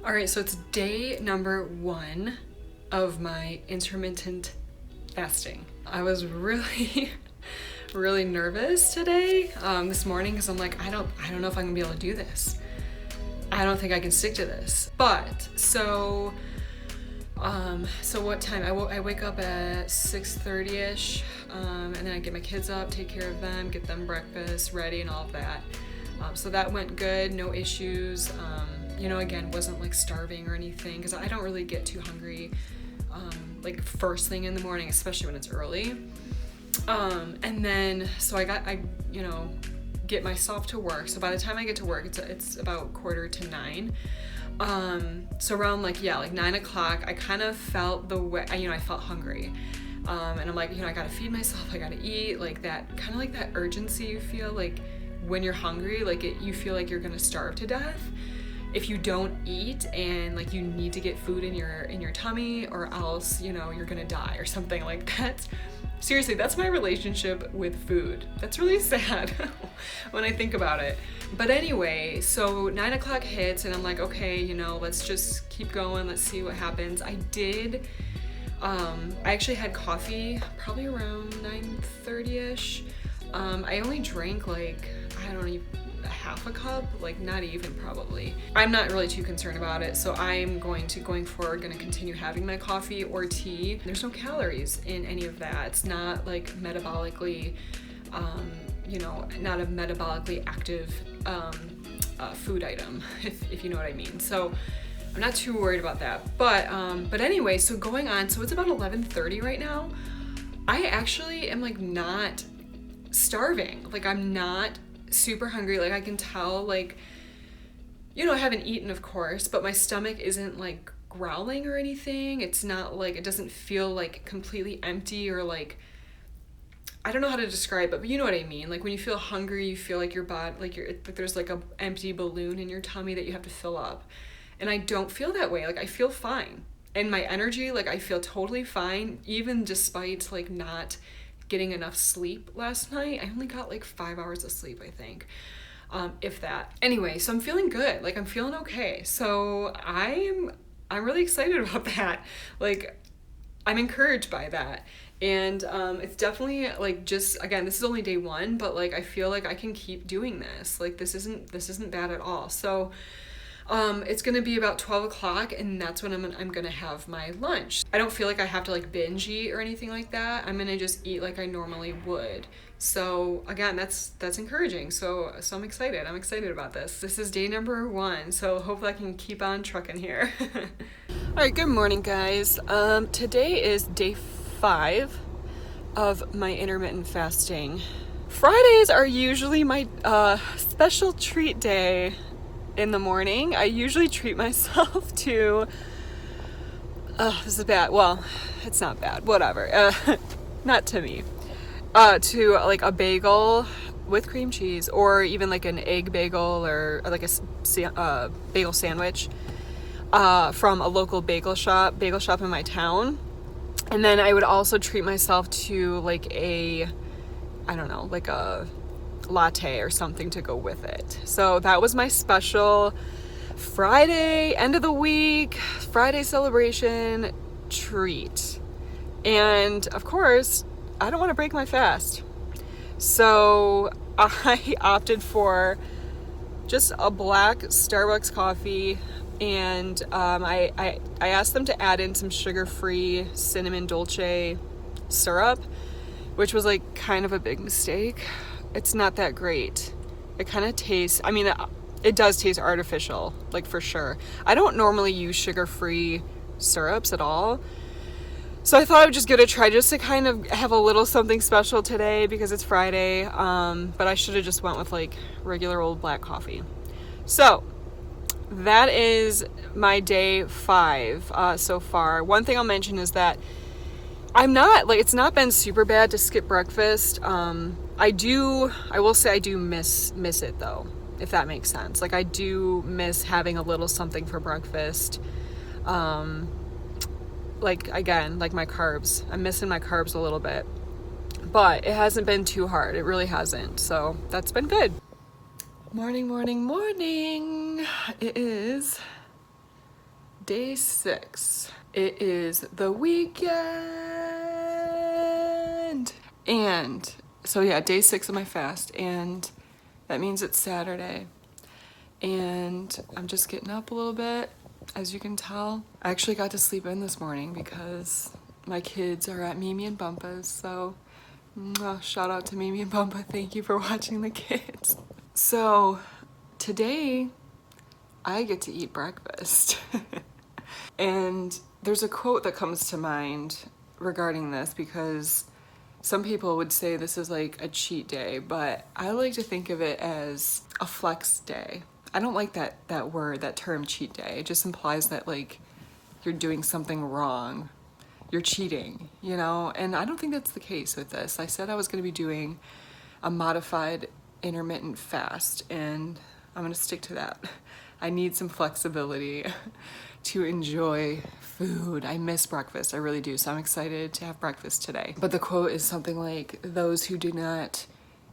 All right, so it's day number 1 of my intermittent fasting. I was really, really nervous today, this morning, because I'm like, I don't know if I'm gonna be able to do this. I don't think I can stick to this. But so what time? I wake up at 6:30ish, and then I get my kids up, take care of them, get them breakfast ready, and all of that. So that went good, no issues. Again, wasn't like starving or anything, because I don't really get too hungry like first thing in the morning, especially when it's early. And then so I get myself to work. So by the time I get to work, it's about 8:45. So around like 9 o'clock, I kind of felt the way, I felt hungry. And I'm like, I gotta feed myself, I gotta eat, like that, kind of like that urgency you feel like when you're hungry, like you feel like you're gonna starve to death if you don't eat, and like you need to get food in your tummy, or else you're gonna die or something like that. Seriously, that's my relationship with food. That's really sad when I think about it. But anyway, so 9 o'clock hits and I'm like, okay, let's just keep going, let's see what happens. I actually had coffee probably around 9:30ish. I only drank a half a cup, like not even probably. I'm not really too concerned about it, so I'm going forward gonna continue having my coffee or tea. There's no calories in any of that. It's not like metabolically, not a metabolically active food item, if you know what I mean. So I'm not too worried about that. But anyway, so going on, so it's about 11:30 right now. I actually am like not starving. Like I'm not super hungry. Like I can tell, like, I haven't eaten, of course, but my stomach isn't like growling or anything. It's not like, it doesn't feel like completely empty, or like, I don't know how to describe it, but you know what I mean. Like when you feel hungry, you feel like your body, like there's like a empty balloon in your tummy that you have to fill up. And I don't feel that way. Like I feel fine. And my energy, like I feel totally fine, even despite like not getting enough sleep last night. I only got like 5 hours of sleep, I think, if that. Anyway, so I'm feeling good. Like I'm feeling okay. So I'm really excited about that. Like I'm encouraged by that. And it's definitely like, just again, this is only day 1, but like I feel like I can keep doing this. Like this isn't bad at all. So it's gonna be about 12 o'clock, and that's when I'm gonna have my lunch. I don't feel like I have to like binge eat or anything like that. I'm gonna just eat like I normally would. So again, that's encouraging. So I'm excited. I'm excited about this. This is day number 1, so hopefully I can keep on trucking here. All right, good morning, guys. Today is day 5 of my intermittent fasting. Fridays are usually my special treat day. In the morning, I usually treat myself to, this is bad. Well, it's not bad. Whatever. Not to me. To like a bagel with cream cheese, or even like an egg bagel, or like a bagel sandwich from a local bagel shop in my town. And then I would also treat myself to like a latte or something to go with it. So that was my special Friday, end of the week, Friday celebration treat. And of course, I don't want to break my fast. So I opted for just a black Starbucks coffee, and I asked them to add in some sugar-free cinnamon dolce syrup, which was like kind of a big mistake. It's not that great. It kind of tastes, it does taste artificial, like for sure. I don't normally use sugar-free syrups at all. So I thought I would just give it a try, just to kind of have a little something special today because it's Friday. But I should have just went with like regular old black coffee. So that is my day 5 so far. One thing I'll mention is that it's not been super bad to skip breakfast. I will say I do miss it though, if that makes sense. Like I do miss having a little something for breakfast. Like again, like my carbs. I'm missing my carbs a little bit, but it hasn't been too hard. It really hasn't. So that's been good. Morning. It is day 6. It is the weekend. And so yeah, day 6 of my fast, and that means it's Saturday. And I'm just getting up a little bit, as you can tell. I actually got to sleep in this morning because my kids are at Mimi and Bumpa's, so shout out to Mimi and Bumpa. Thank you for watching the kids. So today I get to eat breakfast. And there's a quote that comes to mind regarding this, because some people would say this is like a cheat day, but I like to think of it as a flex day. I don't like that word, that term cheat day. It just implies that like you're doing something wrong. You're cheating, you know? And I don't think that's the case with this. I said I was gonna be doing a modified intermittent fast, and I'm gonna stick to that. I need some flexibility to enjoy food. I miss breakfast, I really do. So I'm excited to have breakfast today. But the quote is something like, those who do not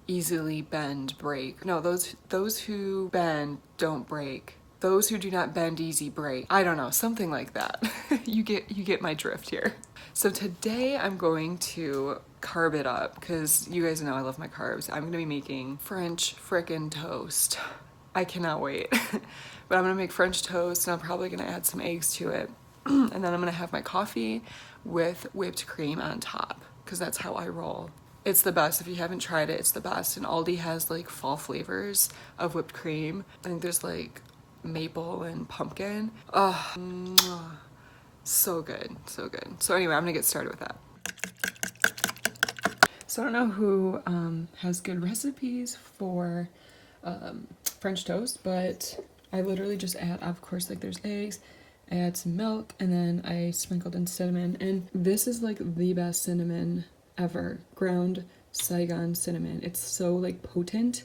easily bend break. No, those who bend don't break. Those who do not bend easy break. I don't know, something like that. You get my drift here. So today I'm going to carb it up, because you guys know I love my carbs. I'm gonna be making French frickin' toast. I cannot wait. But I'm gonna make French toast, and I'm probably gonna add some eggs to it. And then I'm gonna have my coffee with whipped cream on top, because that's how I roll. It's the best. If you haven't tried it, it's the best. And Aldi has like fall flavors of whipped cream. I think there's like maple and pumpkin. Oh, so good, so good. So anyway, I'm gonna get started with that. So I don't know who has good recipes for French toast, but I literally just add, of course, like there's eggs, I add some milk, and then I sprinkled in cinnamon. And this is like the best cinnamon ever. Ground Saigon cinnamon. It's so like potent,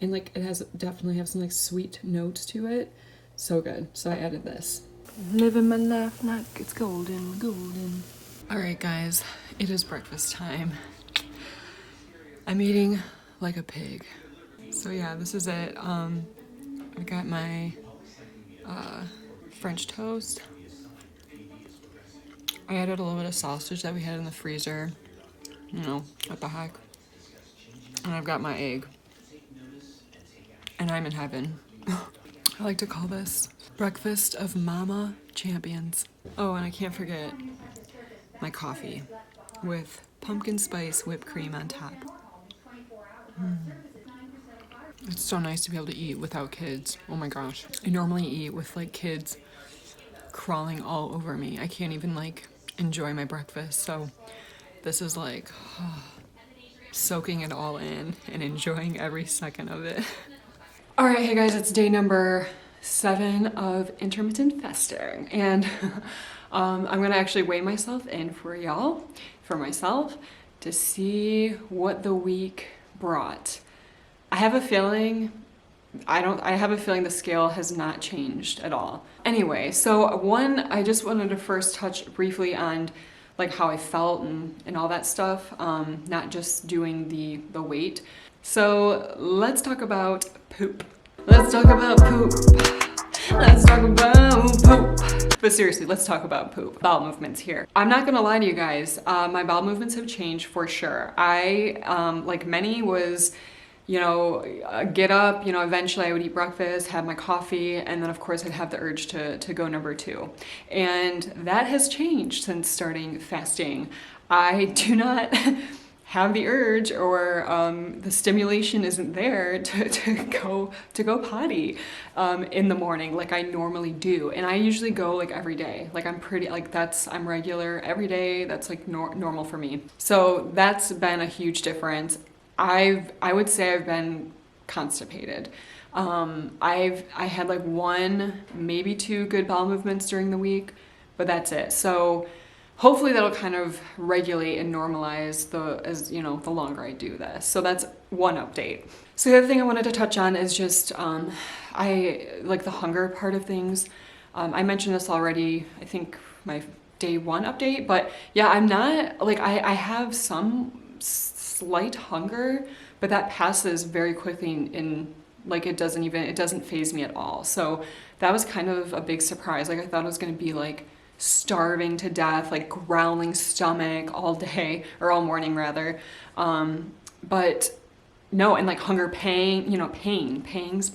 and like it has definitely have some like sweet notes to it. So good. So I added this. Living my life like it's golden, golden. All right, guys, it is breakfast time. I'm eating like a pig. So yeah, this is it. I got my French toast. I added a little bit of sausage that we had in the freezer. You know, what the heck. And I've got my egg. And I'm in heaven. I like to call this breakfast of mama champions. Oh, and I can't forget my coffee with pumpkin spice whipped cream on top. It's so nice to be able to eat without kids. Oh my gosh. I normally eat with like kids crawling all over me. I can't even like enjoy my breakfast. So this is like soaking it all in and enjoying every second of it. All right, hey guys, it's day number 7 of intermittent fasting. And I'm gonna actually weigh myself in for y'all, for myself, to see what the week brought. I have a feeling the scale has not changed at all. Anyway, so I just wanted to first touch briefly on like how I felt and all that stuff, not just doing the weight. So let's talk about poop. Let's talk about poop. Let's talk about poop. But seriously, let's talk about poop. Bowel movements here. I'm not gonna lie to you guys, my bowel movements have changed for sure. I, like many, was, you know, get up, you know, eventually I would eat breakfast, have my coffee, and then of course I'd have the urge to go number 2. And that has changed since starting fasting. I do not have the urge, or the stimulation isn't there to go potty in the morning like I normally do. And I usually go like every day. Like I'm regular every day. That's like normal for me. So that's been a huge difference. I would say I've been constipated. I had like 1, maybe 2 good bowel movements during the week, but that's it. So hopefully that'll kind of regulate and normalize the longer I do this. So that's one update. So the other thing I wanted to touch on is just I like the hunger part of things. I mentioned this already, I think my day 1 update, but yeah, I'm not like I have some slight hunger, but that passes very quickly, and like it doesn't phase me at all. So that was kind of a big surprise. Like I thought it was gonna be like starving to death, like growling stomach all day, or all morning rather. But no, and like hunger pain, you know, pangs,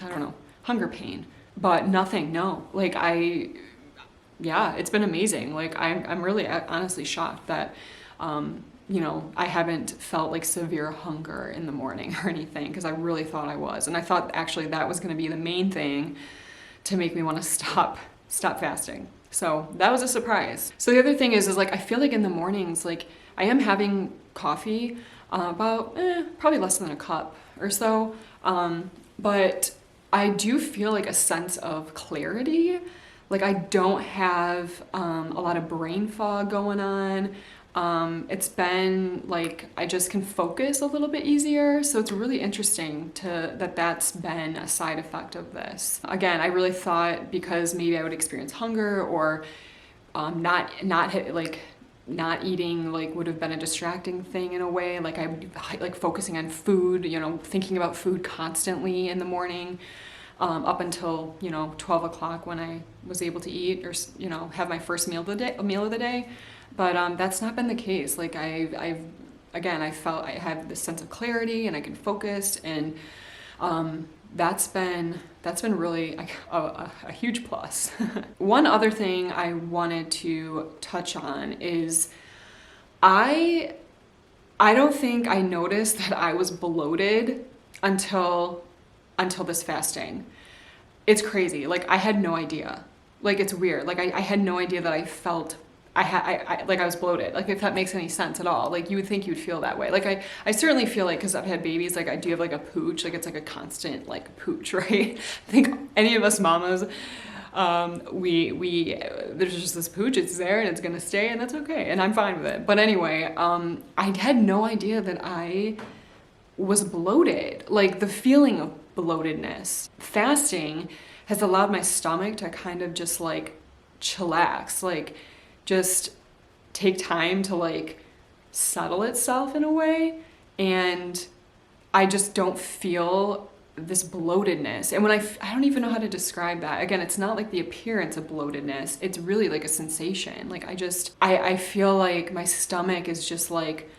I don't know, hunger pain, but nothing, no. Like yeah, it's been amazing. Like I'm really honestly shocked that, you know, I haven't felt like severe hunger in the morning or anything, because I really thought I was. And I thought actually that was gonna be the main thing to make me wanna stop fasting. So that was a surprise. So the other thing is like, I feel like in the mornings, like I am having coffee, about probably less than a cup or so. But I do feel like a sense of clarity. Like I don't have a lot of brain fog going on. It's been like I just can focus a little bit easier. So it's really interesting that's been a side effect of this. Again, I really thought because maybe I would experience hunger, or not eating like would have been a distracting thing in a way. Like I'm like focusing on food, you know, thinking about food constantly in the morning, up until, you know, 12 o'clock when I was able to eat, or, you know, have my first meal of the day. But that's not been the case. Like I felt I had this sense of clarity and I could focus, and that's been really a huge plus. One other thing I wanted to touch on is I don't think I noticed that I was bloated until this fasting. It's crazy. Like I had no idea. Like it's weird. Like I had no idea that I felt I was bloated. Like if that makes any sense at all. Like you would think you would feel that way. Like I certainly feel like, because I've had babies, like I do have like a pooch. Like it's like a constant like pooch, right? I think any of us mamas, we there's just this pooch. It's there and it's gonna stay, and that's okay. And I'm fine with it. But anyway, I had no idea that I was bloated. Like the feeling of bloatedness. Fasting has allowed my stomach to kind of just like chillax, like just take time to like settle itself in a way. And I just don't feel this bloatedness. And when I don't even know how to describe that. Again, it's not like the appearance of bloatedness. It's really like a sensation. Like I feel like my stomach is just like,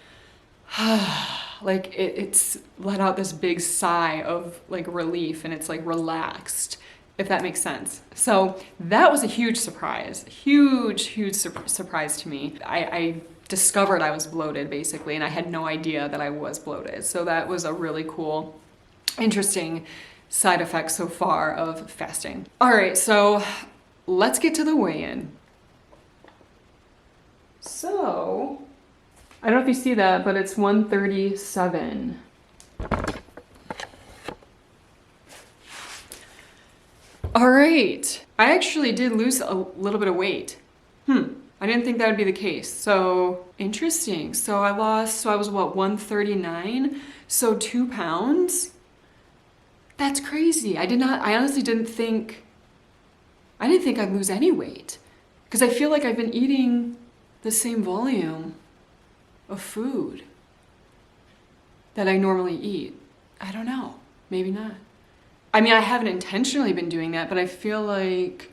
like it's let out this big sigh of like relief, and it's like relaxed, if that makes sense. So that was a huge surprise, huge surprise to me. I discovered I was bloated basically, and I had no idea that I was bloated. So that was a really cool, interesting side effect so far of fasting. All right, so let's get to the weigh-in. So I don't know if you see that, but it's 137. All right, I actually did lose a little bit of weight. I didn't think that would be the case. So interesting. So I was what, 139? So 2 pounds? That's crazy. I honestly didn't think I'd lose any weight, because I feel like I've been eating the same volume of food that I normally eat. I don't know, maybe not. I mean, I haven't intentionally been doing that, but I feel like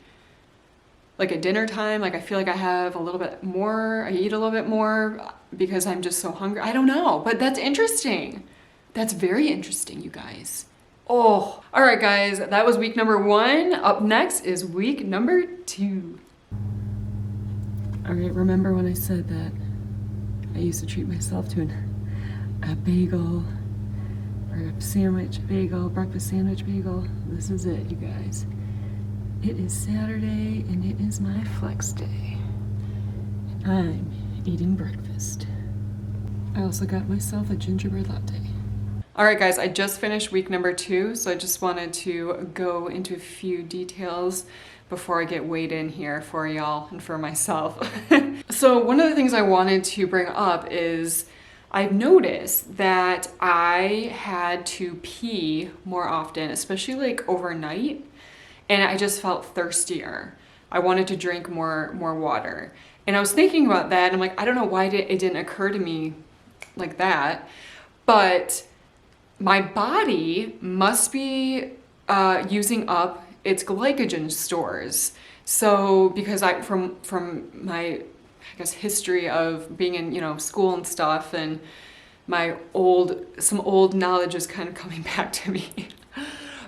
at dinner time, like I feel like I have a little bit more, I eat a little bit more because I'm just so hungry. I don't know, but that's interesting. That's very interesting, you guys. Oh, all right, guys, that was week number 1. Up next is week number 2. All right, remember when I said that I used to treat myself to a bagel, or a sandwich bagel, breakfast sandwich bagel? This is it, you guys. It is Saturday and it is my flex day. And I'm eating breakfast. I also got myself a gingerbread latte. All right, guys, I just finished week number 2, so I just wanted to go into a few details before I get weighed in here for y'all and for myself. So one of the things I wanted to bring up is I've noticed that I had to pee more often, especially like overnight, and I just felt thirstier. I wanted to drink more water. And I was thinking about that, and I'm like, I don't know why it didn't occur to me like that, but my body must be using up it's glycogen stores. So because from my, I guess, history of being in, you know, school and stuff, and some old knowledge is kind of coming back to me.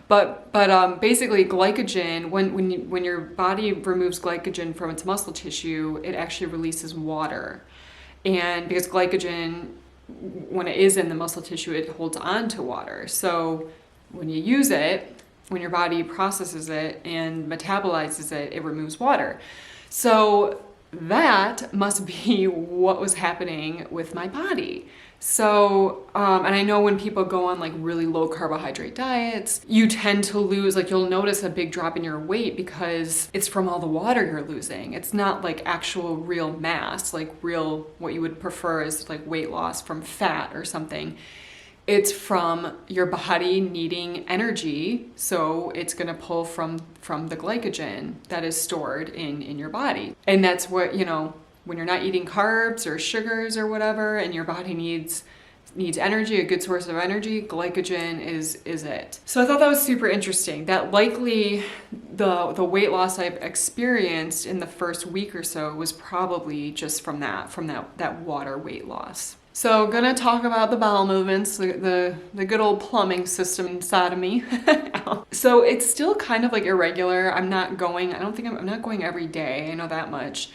But basically glycogen, when your body removes glycogen from its muscle tissue, it actually releases water. And because glycogen, when it is in the muscle tissue, it holds on to water. So when you use it, when your body processes it and metabolizes it, it removes water. So that must be what was happening with my body. So, and I know when people go on like really low carbohydrate diets, you tend to lose, like you'll notice a big drop in your weight because it's from all the water you're losing. It's not like actual real mass, like real, what you would prefer is like weight loss from fat or something. It's from your body needing energy, so it's gonna pull from the glycogen that is stored in your body. And that's what, you know, when you're not eating carbs or sugars or whatever, and your body needs energy, a good source of energy, glycogen is it. So I thought that was super interesting. That likely the weight loss I've experienced in the first week or so was probably just from that water weight loss. So gonna talk about the bowel movements, the good old plumbing system inside of me. So it's still kind of like irregular. I'm not going every day, I know that much.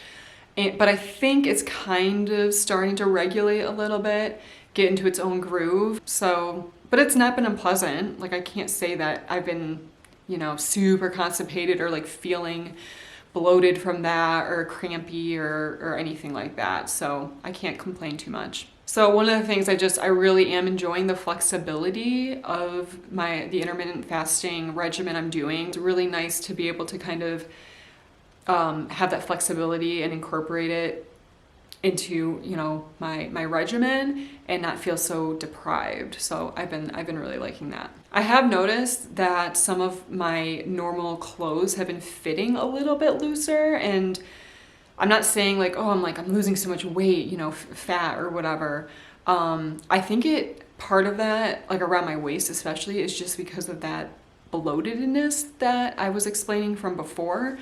But I think it's kind of starting to regulate a little bit, get into its own groove. So, but it's not been unpleasant. Like I can't say that I've been, you know, super constipated or like feeling bloated from that or crampy or anything like that. So I can't complain too much. So one of the things I really am enjoying the flexibility of the intermittent fasting regimen I'm doing. It's really nice to be able to kind of have that flexibility and incorporate it into, you know, my regimen and not feel so deprived. So I've been really liking that. I have noticed that some of my normal clothes have been fitting a little bit looser, and I'm not saying like, oh, I'm losing so much weight, you know, fat or whatever. I think part of that, like around my waist especially, is just because of that bloatedness that I was explaining from before.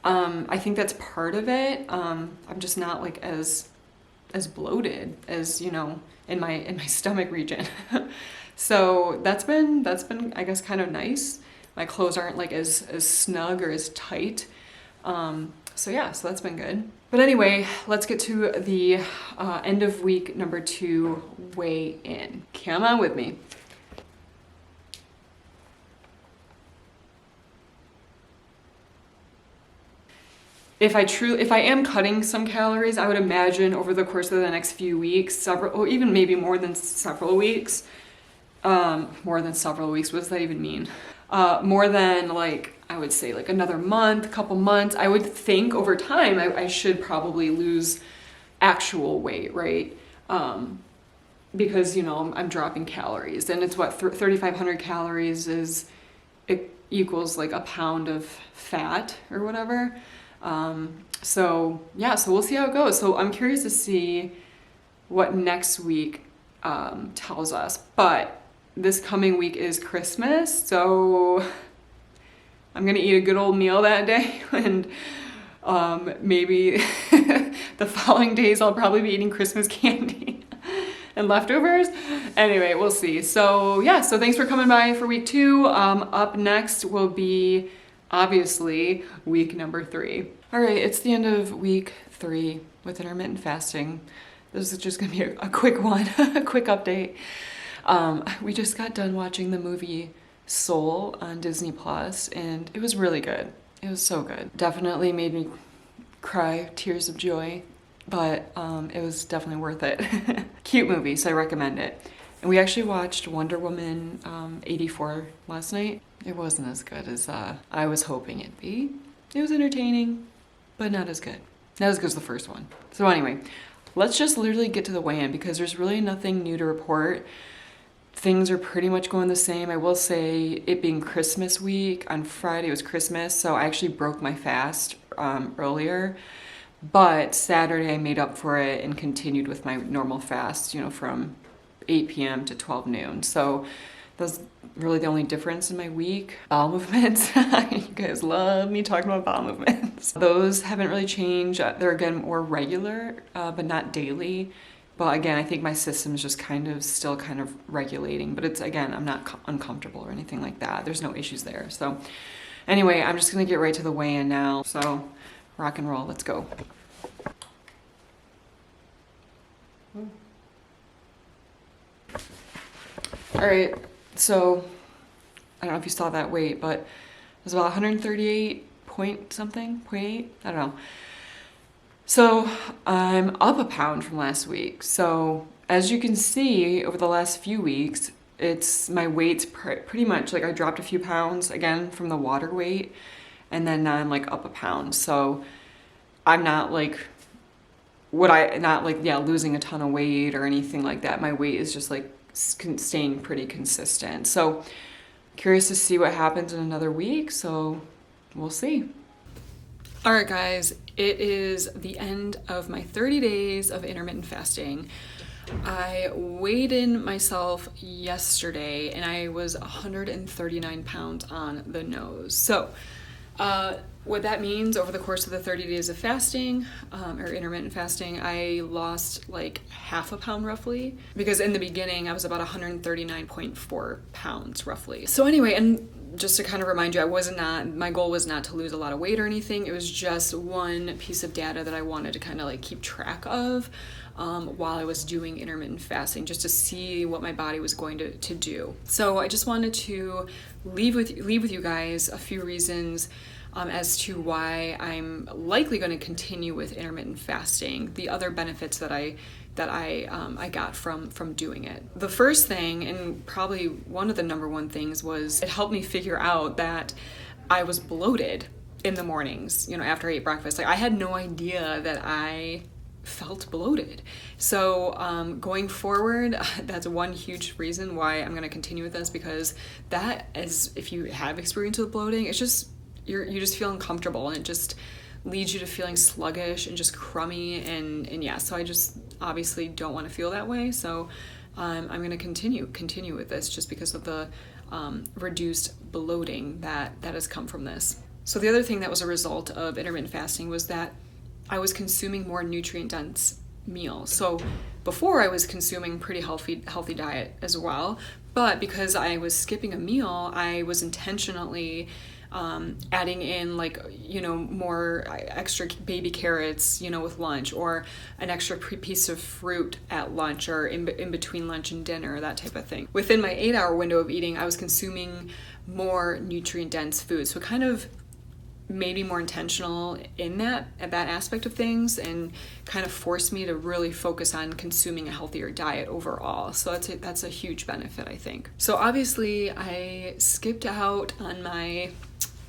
I think that's part of it. I'm just not like as bloated as, you know, in my stomach region. So that's been I guess kind of nice. My clothes aren't like as snug or as tight. So yeah, so that's been good. But anyway, let's get to the end of week number 2 weigh in. Come on with me. If I am cutting some calories, I would imagine over the course of the next few weeks, or even maybe more than several weeks, what does that even mean? More than like, I would say like another month, couple months, I would think over time I should probably lose actual weight, right? Because, you know, I'm dropping calories, and it's what, 3,500 calories it equals like a pound of fat or whatever. So yeah, so we'll see how it goes. So I'm curious to see what next week tells us. But this coming week is Christmas, so I'm gonna eat a good old meal that day, and maybe the following days I'll probably be eating Christmas candy and leftovers. Anyway, we'll see. So yeah, so thanks for coming by for week 2. Up next will be obviously week number 3. All right, it's the end of week 3 with intermittent fasting. This is just gonna be a quick one, a quick update. We just got done watching the movie Soul on Disney Plus, and it was really good. It was so good. Definitely made me cry tears of joy, but it was definitely worth it. Cute movie, so I recommend it. And we actually watched Wonder Woman 84 last night. It wasn't as good as I was hoping it'd be. It was entertaining, but not as good. Not as good as the first one. So anyway, let's just literally get to the weigh-in because there's really nothing new to report. Things are pretty much going the same. I will say, it being Christmas week, on Friday was Christmas, so I actually broke my fast earlier. But Saturday I made up for it and continued with my normal fast, you know, from 8 p.m. to 12 noon. So That's really the only difference in my week. Bowel movements. You guys love me talking about bowel movements. Those haven't really changed. They're again more regular, but not daily. But again, I think my system is just still kind of regulating. But it's, again, I'm not uncomfortable or anything like that. There's no issues there. So anyway, I'm just gonna get right to the weigh-in now. So rock and roll, let's go. All right, so I don't know if you saw that weight, but it was about 138 point something, 0.8, I don't know. So I'm up a pound from last week. So as you can see, over the last few weeks, my weight's pretty much like I dropped a few pounds again from the water weight, and then now I'm like up a pound. So I'm not like, losing a ton of weight or anything like that. My weight is just like staying pretty consistent. So curious to see what happens in another week. So we'll see. All right, guys, it is the end of my 30 days of intermittent fasting. I weighed in myself yesterday and I was 139 pounds on the nose. So what that means over the course of the 30 days of fasting, or intermittent fasting, I lost like half a pound roughly, because in the beginning I was about 139.4 pounds roughly. So anyway, and just to kind of remind you, my goal was not to lose a lot of weight or anything. It was just one piece of data that I wanted to kind of like keep track of while I was doing intermittent fasting, just to see what my body was going to do. So I just wanted to leave with you guys a few reasons as to why I'm likely going to continue with intermittent fasting, the other benefits that I got from doing it. The first thing, and probably one of the number one things, was it helped me figure out that I was bloated in the mornings, after I ate breakfast. Like, I had no idea that I felt bloated. So going forward, that's one huge reason why I'm going to continue with this, because that is, if you have experience with bloating, it's just, you just feel uncomfortable, and it just leads you to feeling sluggish and just crummy, and yeah, so I just obviously don't want to feel that way. So I'm going to continue with this, just because of the reduced bloating that has come from this. So the other thing that was a result of intermittent fasting was that I was consuming more nutrient-dense meals. So before, I was consuming pretty healthy diet as well, but because I was skipping a meal, I was intentionally adding in more extra baby carrots, with lunch, or an extra piece of fruit at lunch, or in between lunch and dinner, that type of thing. Within my 8-hour window of eating, I was consuming more nutrient-dense food. So it kind of made me more intentional in that aspect of things, and kind of forced me to really focus on consuming a healthier diet overall. So that's a huge benefit, I think. So obviously I skipped out on my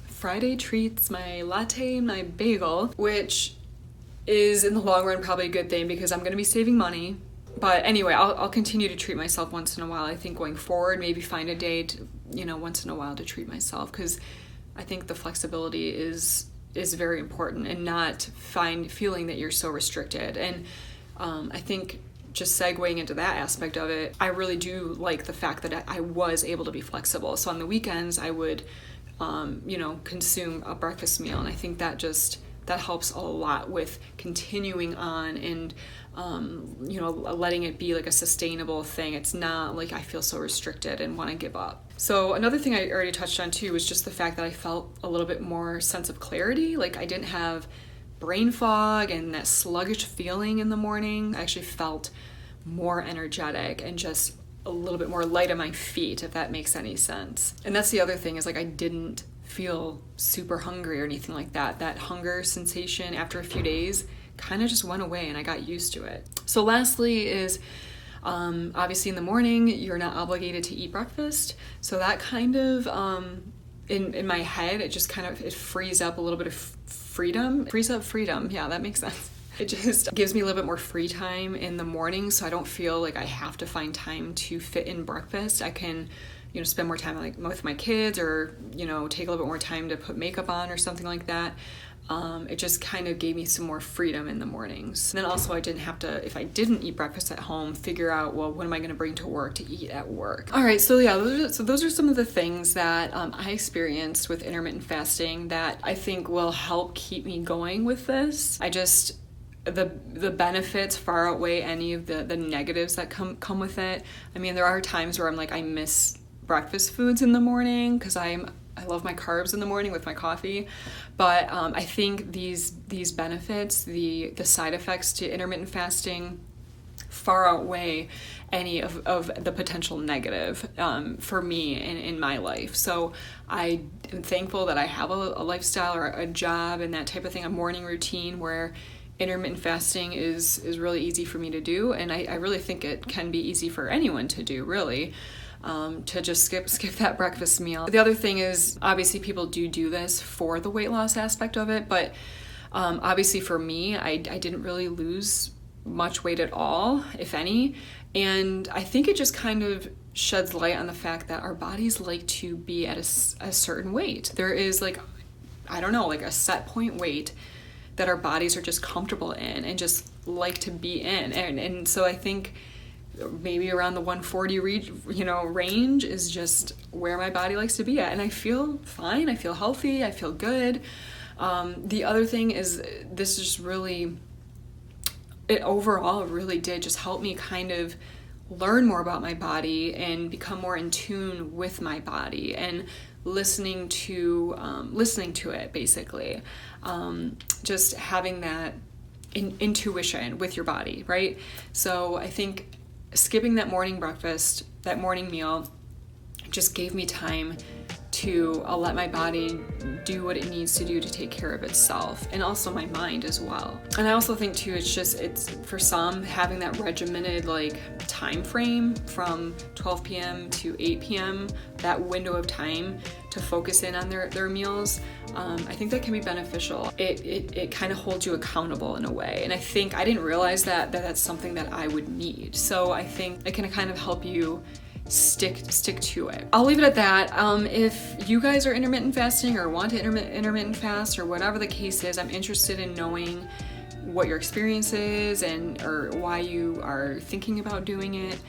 Friday treats, my latte and my bagel, which is in the long run probably a good thing, because I'm going to be saving money. But anyway, I'll continue to treat myself once in a while. I think going forward, maybe find a day to, once in a while to treat myself, because I think the flexibility is very important, and not feeling that you're so restricted. And I think just segueing into that aspect of it, I really do like the fact that I was able to be flexible. So on the weekends, I would consume a breakfast meal, and I think that helps a lot with continuing on and letting it be like a sustainable thing. It's not like I feel so restricted and want to give up. So another thing I already touched on too was just the fact that I felt a little bit more sense of clarity. Like, I didn't have brain fog and that sluggish feeling in the morning. I actually felt more energetic and just a little bit more light on my feet, if that makes any sense. And that's the other thing, is like, I didn't feel super hungry or anything like that. That hunger sensation after a few days kind of just went away, and I got used to it. So lastly is, obviously in the morning, you're not obligated to eat breakfast. So that kind of, in my head, it just kind of, it frees up a little bit of freedom. Yeah, that makes sense. It just gives me a little bit more free time in the morning, so I don't feel like I have to find time to fit in breakfast. I can, spend more time with my kids, or, take a little bit more time to put makeup on or something like that. It just kind of gave me some more freedom in the mornings. And then also I didn't have to, if I didn't eat breakfast at home, figure out, well, what am I going to bring to work to eat at work? All right, so yeah, those are some of the things that I experienced with intermittent fasting that I think will help keep me going with this. The benefits far outweigh any of the negatives that come with it. I mean, there are times where I'm like, I miss breakfast foods in the morning because I love my carbs in the morning with my coffee, but I think these benefits, the side effects to intermittent fasting far outweigh any of the potential negative for me in my life. So I am thankful that I have a lifestyle or a job and that type of thing, a morning routine where intermittent fasting is really easy for me to do, and I really think it can be easy for anyone to do, really. To just skip that breakfast meal. The other thing is, obviously people do this for the weight loss aspect of it, but obviously for me, I didn't really lose much weight at all, if any, and I think it just kind of sheds light on the fact that our bodies like to be at a certain weight. There is like, I don't know, like a set point weight that our bodies are just comfortable in and just like to be in, and so I think maybe around the 140 range is just where my body likes to be at, and I feel fine, I feel healthy, I feel good. The other thing is, this just really, it overall really did just help me kind of learn more about my body and become more in tune with my body and listening to it, basically. Just having that intuition with your body, right? So I think skipping that morning breakfast, that morning meal, just gave me time to let my body do what it needs to do to take care of itself, and also my mind as well. And I also think too, it's for some, having that regimented like time frame from 12 p.m. to 8 p.m., that window of time to focus in on their meals, I think that can be beneficial. It kind of holds you accountable in a way, and I think I didn't realize that that's something that I would need. So I think it can kind of help you stick to it. I'll leave it at that. If you guys are intermittent fasting or want to intermittent fast or whatever the case is, I'm interested in knowing what your experience is or why you are thinking about doing it.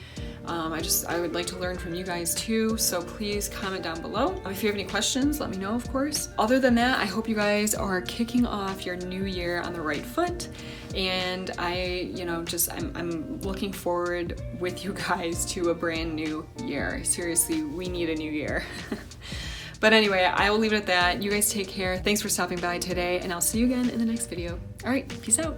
I would like to learn from you guys too, so please comment down below. If you have any questions, let me know, of course. Other than that, I hope you guys are kicking off your new year on the right foot, and I'm looking forward with you guys to a brand new year. Seriously, we need a new year. But anyway, I will leave it at that. You guys take care. Thanks for stopping by today, and I'll see you again in the next video. All right, peace out.